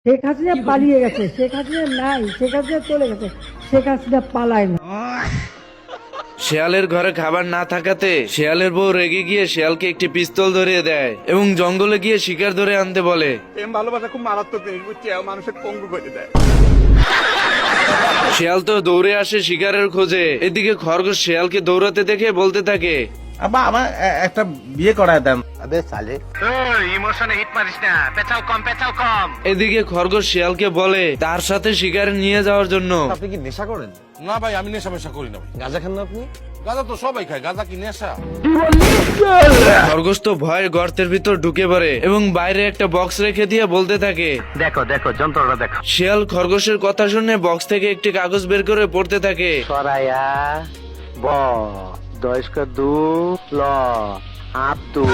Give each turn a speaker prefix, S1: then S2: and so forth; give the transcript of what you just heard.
S1: শেখ হাসিনা পালিয়ে গেছে, শেখ হাসিনা নাই, শেখ হাসিনা চলে গেছে, শেখ হাসিনা পালায় না।
S2: শিয়ালের ঘরে খাবার না থাকাতে শিয়ালের বউ রেগে গিয়ে শিয়ালকে একটি পিস্তল ধরিয়ে দেয় এবং জঙ্গলে গিয়ে শিকার ধরে আনতে বলে।
S3: প্রেম ভালোবাসা খুব মারাত্মক জিনিস, বুঝছি, মানুষের পঙ্গু করে দেয়।
S2: শিয়াল তো দৌড়ে আসে শিকারের খোঁজে। এদিকে খরগোশ শিয়ালকে দৌড়াতে দেখে বলতে থাকে,
S4: আব্বা আমার একটা বিয়ে করায় দেন।
S3: ইমোশনে হিট মারিস না, পেঁচাও কম, পেঁচাও কম।
S2: এদিকে খরগোশ শিয়ালকে বলে তার সাথে শিকারে নিয়ে যাওয়ার জন্য।
S4: আপনি কি নেশা করেন?
S5: না ভাই, আমি নেশা পেশা করি না ভাই।
S4: গাঁজা খান না আপনি?
S5: গাঁজা তো সবাই খায়, গাঁজা কি নেশা?
S2: খরগোশ তো ভয়ে গর্তের ভিতর ঢুকে পড়ে এবং বাইরে একটা বক্স রেখে দিয়ে বলতে থাকে,
S3: দেখো দেখো যন্ত্রটা দেখো।
S2: শিয়াল খরগোশের কথা শুনে বক্স থেকে একটি কাগজ বের করে পড়তে থাকে।
S3: সরায়া ব দয়স্ক দু ল আব্দু